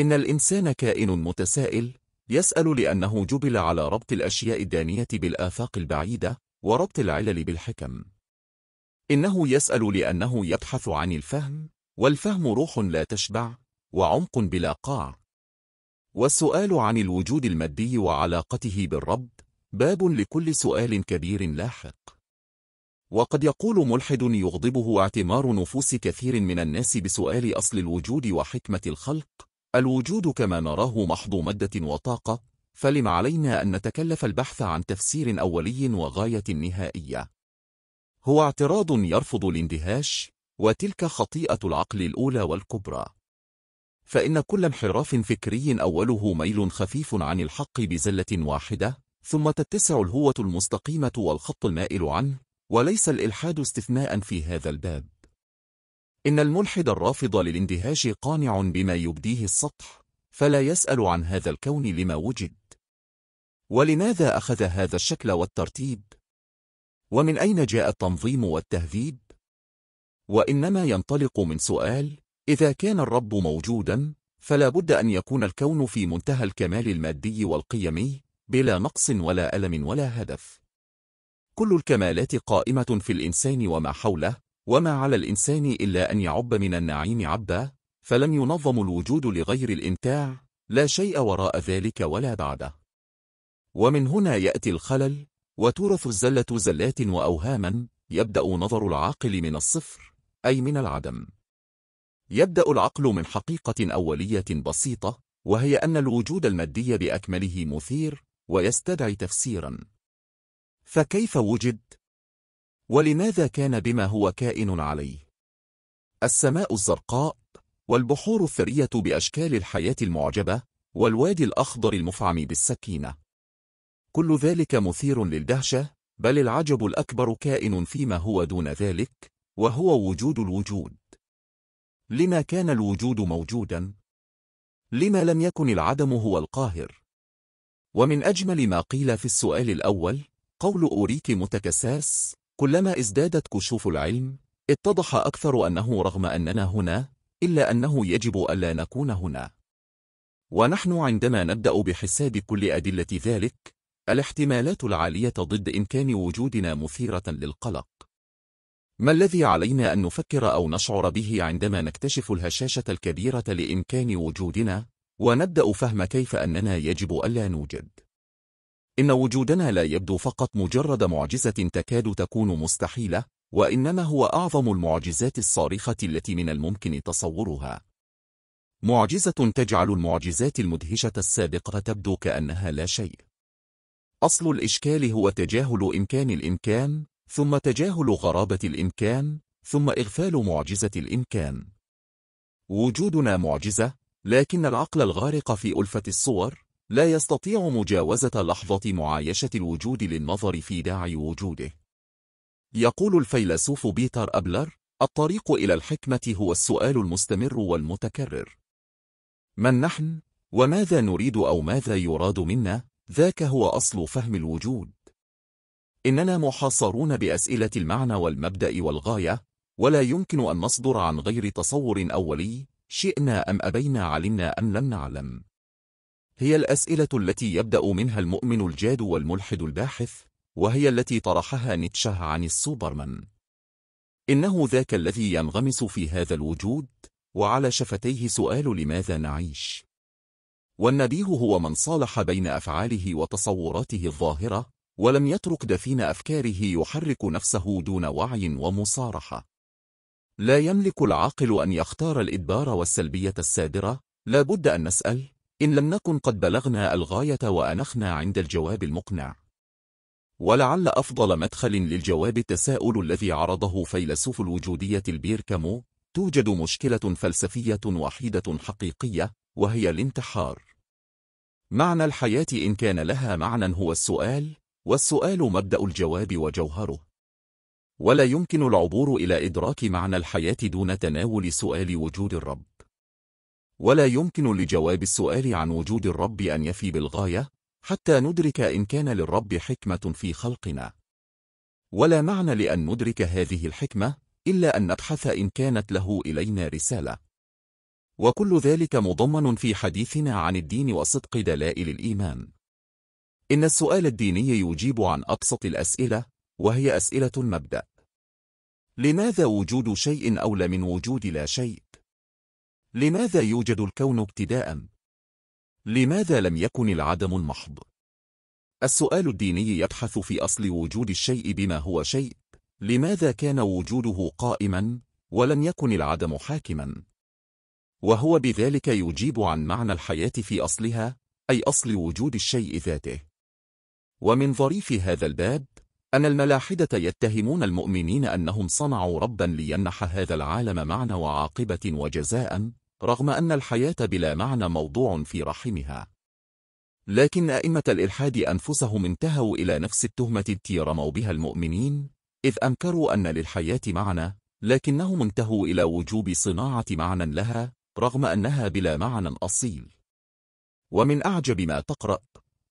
إن الإنسان كائن متسائل، يسأل لأنه جبل على ربط الأشياء الدانية بالآفاق البعيدة، وربط العلل بالحكم. إنه يسأل لأنه يبحث عن الفهم، والفهم روح لا تشبع، وعمق بلا قاع. والسؤال عن الوجود المادي وعلاقته بالرب باب لكل سؤال كبير لاحق. وقد يقول ملحد يغضبه اعتمار نفوس كثير من الناس بسؤال أصل الوجود وحكمة الخلق: الوجود كما نراه محض مادة وطاقة، فلم علينا أن نتكلف البحث عن تفسير أولي وغاية نهائية؟ هو اعتراض يرفض الاندهاش، وتلك خطيئة العقل الأولى والكبرى. فإن كل انحراف فكري أوله ميل خفيف عن الحق بزلة واحدة، ثم تتسع الهوة المستقيمة والخط المائل عنه، وليس الإلحاد استثناء في هذا الباب. إن الملحد الرافض للاندهاش قانع بما يبديه السطح، فلا يسأل عن هذا الكون لما وجد، ولماذا أخذ هذا الشكل والترتيب، ومن أين جاء التنظيم والتهذيب، وإنما ينطلق من سؤال: إذا كان الرب موجودا، فلا بد أن يكون الكون في منتهى الكمال المادي والقيمي، بلا نقص ولا ألم ولا هدف. كل الكمالات قائمة في الإنسان وما حوله، وما على الإنسان إلا أن يعب من النعيم عبا، فلم ينظم الوجود لغير الإمتاع، لا شيء وراء ذلك ولا بعده. ومن هنا يأتي الخلل، وتورث الزلة زلات وأوهاما. يبدأ نظر العاقل من الصفر، أي من العدم. يبدأ العقل من حقيقة أولية بسيطة، وهي أن الوجود المادي بأكمله مثير، ويستدعي تفسيرا. فكيف وجد؟ ولماذا كان بما هو كائن عليه؟ السماء الزرقاء، والبحور الثرية بأشكال الحياة المعجبة، والوادي الأخضر المفعم بالسكينة، كل ذلك مثير للدهشة، بل العجب الأكبر كائن فيما هو دون ذلك، وهو وجود الوجود. لما كان الوجود موجودا؟ لما لم يكن العدم هو القاهر؟ ومن أجمل ما قيل في السؤال الأول قول أوريك متكساس: كلما ازدادت كشوف العلم، اتضح أكثر أنه رغم أننا هنا، إلا أنه يجب ألا نكون هنا. ونحن عندما نبدأ بحساب كل أدلة ذلك، الاحتمالات العالية ضد إمكان وجودنا مثيرة للقلق. ما الذي علينا أن نفكر أو نشعر به عندما نكتشف الهشاشة الكبيرة لإمكان وجودنا، ونبدأ فهم كيف أننا يجب ألا نوجد؟ إن وجودنا لا يبدو فقط مجرد معجزة تكاد تكون مستحيلة، وإنما هو أعظم المعجزات الصارخة التي من الممكن تصورها. معجزة تجعل المعجزات المدهشة السابقة تبدو كأنها لا شيء. أصل الإشكال هو تجاهل إمكان الإمكان، ثم تجاهل غرابة الإمكان، ثم إغفال معجزة الإمكان. وجودنا معجزة، لكن العقل الغارق في ألفة الصور لا يستطيع مجاوزة لحظة معايشة الوجود للنظر في داعي وجوده. يقول الفيلسوف بيتر أبلر: الطريق إلى الحكمة هو السؤال المستمر والمتكرر. من نحن؟ وماذا نريد أو ماذا يراد منا؟ ذاك هو أصل فهم الوجود. إننا محاصرون بأسئلة المعنى والمبدأ والغاية، ولا يمكن أن نصدر عن غير تصور أولي، شئنا أم أبينا، علمنا أم لم نعلم. هي الأسئلة التي يبدأ منها المؤمن الجاد والملحد الباحث، وهي التي طرحها نيتشه عن السوبرمان. إنه ذاك الذي ينغمس في هذا الوجود، وعلى شفتيه سؤال لماذا نعيش. والنبيه هو من صالح بين أفعاله وتصوراته الظاهرة، ولم يترك دفين أفكاره يحرك نفسه دون وعي ومصارحة. لا يملك العاقل أن يختار الإدبار والسلبية السادرة، لا بد أن نسأل، إن لم نكن قد بلغنا الغاية وأنخنا عند الجواب المقنع. ولعل أفضل مدخل للجواب التساؤل الذي عرضه فيلسوف الوجودية البير كامو: توجد مشكلة فلسفية وحيدة حقيقية، وهي الانتحار. معنى الحياة إن كان لها معنى هو السؤال، والسؤال مبدأ الجواب وجوهره. ولا يمكن العبور إلى إدراك معنى الحياة دون تناول سؤال وجود الرب. ولا يمكن لجواب السؤال عن وجود الرب أن يفي بالغاية، حتى ندرك إن كان للرب حكمة في خلقنا. ولا معنى لأن ندرك هذه الحكمة، إلا أن نبحث إن كانت له إلينا رسالة. وكل ذلك مضمن في حديثنا عن الدين وصدق دلائل الإيمان. إن السؤال الديني يجيب عن أبسط الأسئلة، وهي أسئلة المبدأ. لماذا وجود شيء أولى من وجود لا شيء؟ لماذا يوجد الكون ابتداءً؟ لماذا لم يكن العدم المحض؟ السؤال الديني يبحث في أصل وجود الشيء بما هو شيء. لماذا كان وجوده قائماً ولم يكن العدم حاكماً؟ وهو بذلك يجيب عن معنى الحياة في أصلها، أي أصل وجود الشيء ذاته. ومن ظريف هذا الباب أن الملاحدة يتهمون المؤمنين أنهم صنعوا ربا ليمنح هذا العالم معنى وعاقبة وجزاء، رغم أن الحياة بلا معنى موضوع في رحمها. لكن أئمة الإلحاد أنفسهم انتهوا إلى نفس التهمة التي رموا بها المؤمنين، إذ أنكروا أن للحياة معنى، لكنهم انتهوا إلى وجوب صناعة معنى لها، رغم أنها بلا معنى أصيل. ومن أعجب ما تقرأ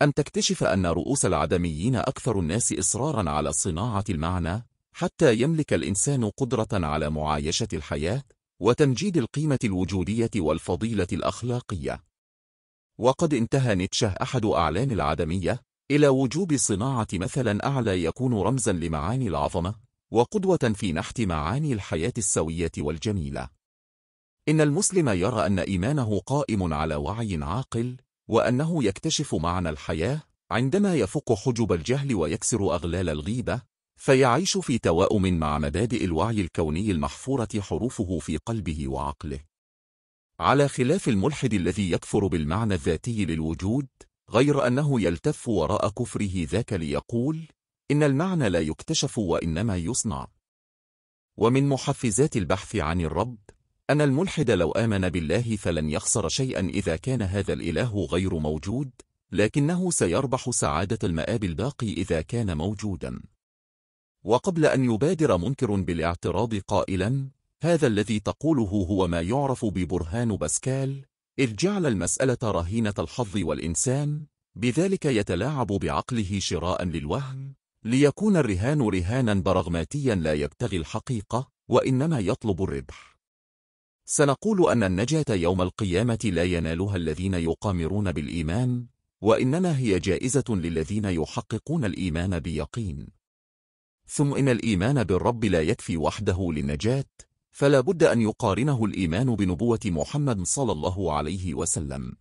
أن تكتشف أن رؤوس العدميين أكثر الناس إصراراً على صناعة المعنى، حتى يملك الإنسان قدرة على معايشة الحياة وتمجيد القيمة الوجودية والفضيلة الأخلاقية. وقد انتهى نيتشه أحد أعلام العدمية إلى وجوب صناعة مثلاً أعلى يكون رمزاً لمعاني العظمة وقدوة في نحت معاني الحياة السوية والجميلة. إن المسلم يرى أن إيمانه قائم على وعي عاقل، وأنه يكتشف معنى الحياة عندما يفك حجب الجهل ويكسر أغلال الغيبة، فيعيش في توأم مع مبادئ الوعي الكوني المحفورة حروفه في قلبه وعقله. على خلاف الملحد الذي يكفر بالمعنى الذاتي للوجود، غير أنه يلتف وراء كفره ذاك ليقول إن المعنى لا يكتشف وإنما يصنع. ومن محفزات البحث عن الرب أن الملحد لو آمن بالله فلن يخسر شيئا إذا كان هذا الإله غير موجود، لكنه سيربح سعادة المآب الباقي إذا كان موجودا. وقبل أن يبادر منكر بالاعتراض قائلا هذا الذي تقوله هو ما يعرف ببرهان باسكال، إذ جعل المسألة رهينة الحظ والإنسان بذلك يتلاعب بعقله شراء للوهم، ليكون الرهان رهانا برغماتيا لا يبتغي الحقيقة وإنما يطلب الربح. سنقول أن النجاة يوم القيامة لا ينالها الذين يقامرون بالإيمان، وإنما هي جائزة للذين يحققون الإيمان بيقين. ثم إن الإيمان بالرب لا يكفي وحده للنجاة، فلا بد أن يقارنه الإيمان بنبوة محمد صلى الله عليه وسلم.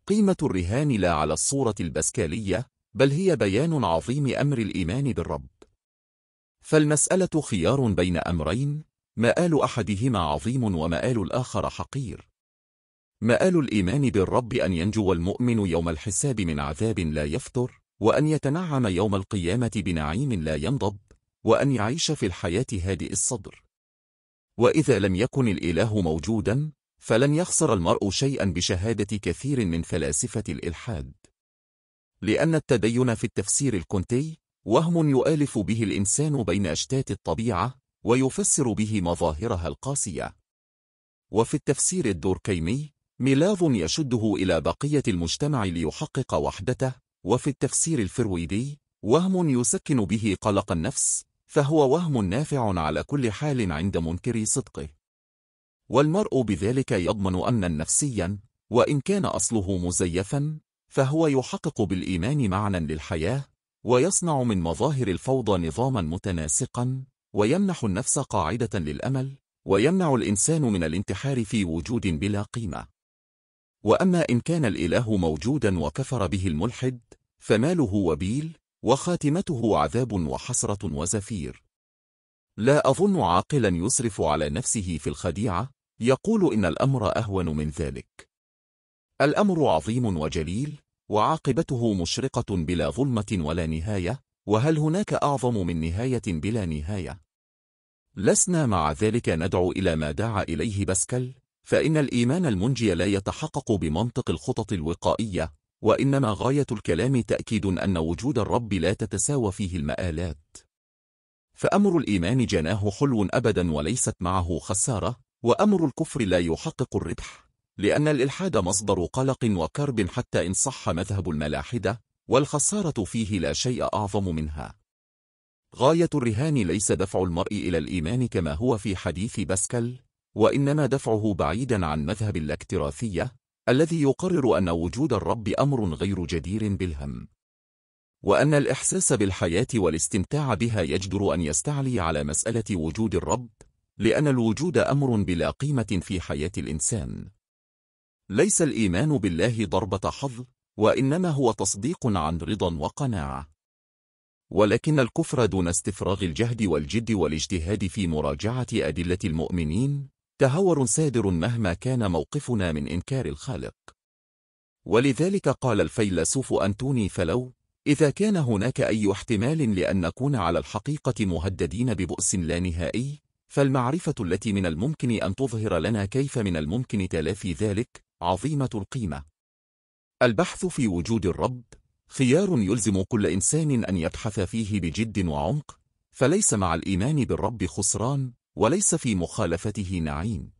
قيمة الرهان لا على الصورة الباسكالية، بل هي بيان عظيم أمر الإيمان بالرب. فالمسألة خيار بين أمرين، مآل أحدهما عظيم ومآل الآخر حقير. مآل الإيمان بالرب أن ينجو المؤمن يوم الحساب من عذاب لا يفتر، وأن يتنعم يوم القيامة بنعيم لا ينضب، وأن يعيش في الحياة هادئ الصدر. وإذا لم يكن الإله موجودا فلن يخسر المرء شيئا بشهادة كثير من فلاسفة الإلحاد. لأن التدين في التفسير الكونتي وهم يؤالف به الإنسان بين أشتات الطبيعة ويفسر به مظاهرها القاسية، وفي التفسير الدوركيمي ملاذ يشده إلى بقية المجتمع ليحقق وحدته، وفي التفسير الفرويدي وهم يسكن به قلق النفس، فهو وهم نافع على كل حال عند منكر صدقه. والمرء بذلك يضمن أمنا نفسيا، وإن كان أصله مزيفا فهو يحقق بالإيمان معنى للحياة، ويصنع من مظاهر الفوضى نظاما متناسقا، ويمنح النفس قاعدة للأمل، ويمنع الإنسان من الانتحار في وجود بلا قيمة. وأما إن كان الإله موجودا وكفر به الملحد فماله وبيل، وخاتمته عذاب وحسرة وزفير. لا أظن عاقلا يسرف على نفسه في الخديعة يقول إن الأمر أهون من ذلك. الأمر عظيم وجليل، وعاقبته مشرقة بلا ظلمة ولا نهاية، وهل هناك أعظم من نهاية بلا نهاية؟ لسنا مع ذلك ندعو إلى ما دعا إليه باسكال، فإن الإيمان المنجي لا يتحقق بمنطق الخطط الوقائية، وإنما غاية الكلام تأكيد أن وجود الرب لا تتساوى فيه المآلات. فأمر الإيمان جناه حلو أبدا وليست معه خسارة، وأمر الكفر لا يحقق الربح، لأن الإلحاد مصدر قلق وكرب حتى إن صح مذهب الملاحدة، والخسارة فيه لا شيء أعظم منها. غاية الرهان ليس دفع المرء إلى الإيمان كما هو في حديث باسكال، وإنما دفعه بعيدا عن مذهب الاكتراثية الذي يقرر أن وجود الرب أمر غير جدير بالهم، وأن الإحساس بالحياة والاستمتاع بها يجدر أن يستعلي على مسألة وجود الرب، لأن الوجود أمر بلا قيمة في حياة الإنسان. ليس الإيمان بالله ضربة حظ، وإنما هو تصديق عن رضا وقناعة. ولكن الكفر دون استفراغ الجهد والجد والاجتهاد في مراجعة أدلة المؤمنين تهور سادر مهما كان موقفنا من إنكار الخالق. ولذلك قال الفيلسوف أنتوني فلو إذا كان هناك أي احتمال لأن نكون على الحقيقة مهددين ببؤس لا نهائي، فالمعرفة التي من الممكن أن تظهر لنا كيف من الممكن تلافي ذلك عظيمة القيمة. البحث في وجود الرب خيار يلزم كل إنسان أن يبحث فيه بجد وعمق، فليس مع الإيمان بالرب خسران، وليس في مخالفته نعيم.